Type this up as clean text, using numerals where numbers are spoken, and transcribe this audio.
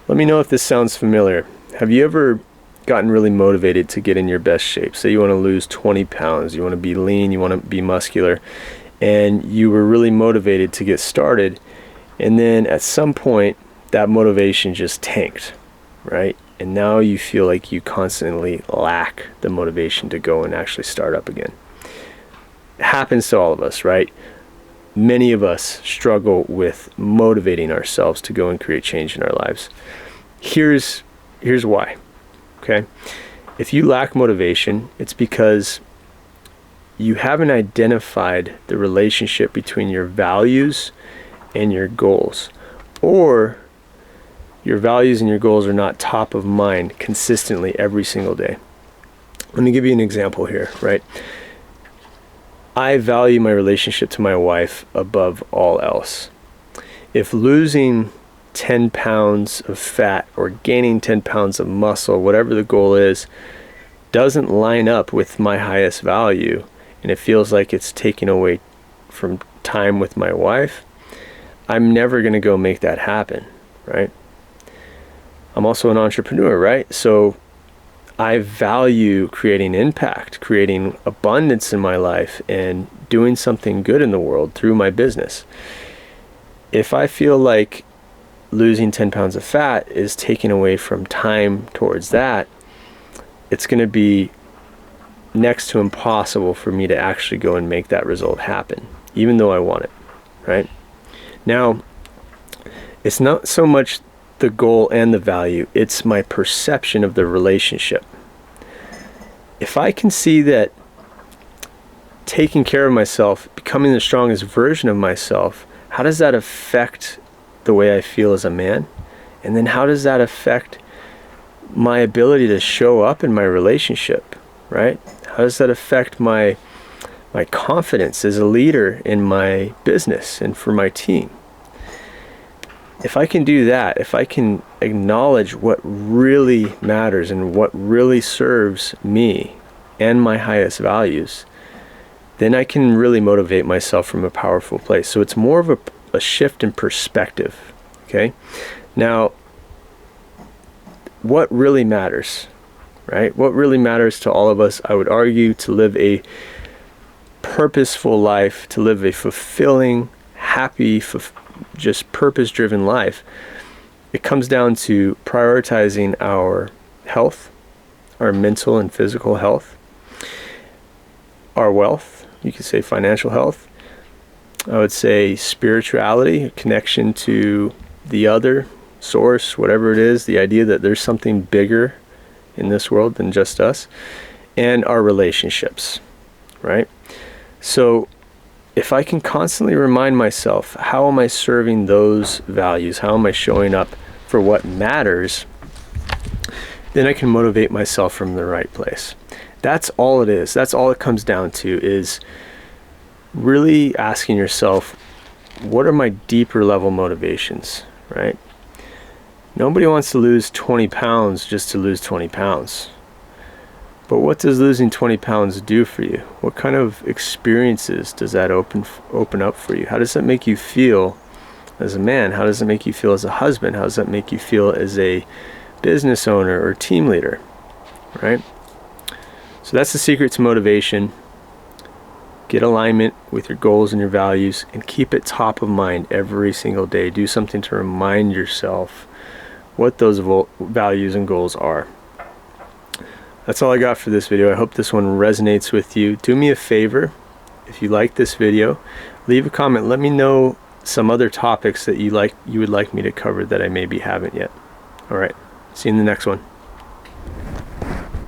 Let me know if this sounds familiar. Have you ever gotten really motivated to get in your best shape? Say you want to lose 20 pounds, you want to be lean, you want to be muscular, and you were really motivated to get started, and then at some point that motivation just tanked, right? And now you feel like you constantly lack the motivation to go and actually start up again. It happens to all of us, right? Many of us struggle with motivating ourselves to go and create change in our lives. Here's why, okay? If you lack motivation, it's because you haven't identified the relationship between your values and your goals, or your values and your goals are not top of mind consistently every single day. Let me give you an example here, right? I value my relationship to my wife above all else. If losing 10 pounds of fat or gaining 10 pounds of muscle, whatever the goal is, doesn't line up with my highest value, and it feels like it's taking away from time with my wife, I'm never going to go make that happen, right? I'm also an entrepreneur, right? So I value creating impact, creating abundance in my life, and doing something good in the world through my business. If I feel like losing 10 pounds of fat is taking away from time towards that, it's going to be next to impossible for me to actually go and make that result happen, even though I want it, right? Now, it's not so much the goal and the value, it's my perception of the relationship. If I can see that taking care of myself, becoming the strongest version of myself, how does that affect the way I feel as a man? And then how does that affect my ability to show up in my relationship, right? How does that affect my confidence as a leader in my business and for my team? If I can do that, if I can acknowledge what really matters and what really serves me and my highest values, then I can really motivate myself from a powerful place. So it's more of a shift in perspective, okay? Now, what really matters, right? What really matters to all of us, I would argue, to live a purposeful life, to live a fulfilling, happy, just purpose-driven life, it comes down to prioritizing our health, our mental and physical health, our wealth, you could say financial health, I would say spirituality, a connection to the other, source, whatever it is, the idea that there's something bigger in this world than just us, and our relationships, right? So if I can constantly remind myself, how am I serving those values? How am I showing up for what matters? Then I can motivate myself from the right place. That's all it is. That's all it comes down to, is really asking yourself, what are my deeper level motivations, right? Nobody wants to lose 20 pounds just to lose 20 pounds. But what does losing 20 pounds do for you? What kind of experiences does that open up for you? How does that make you feel as a man? How does it make you feel as a husband? How does that make you feel as a business owner or team leader, right? So that's the secret to motivation. Get alignment with your goals and your values, and keep it top of mind every single day. Do something to remind yourself what those values and goals are. That's all I got for this video. I hope this one resonates with you. Do me a favor, if you like this video, leave a comment. Let me know some other topics that you would like me to cover that I maybe haven't yet. All right, see you in the next one.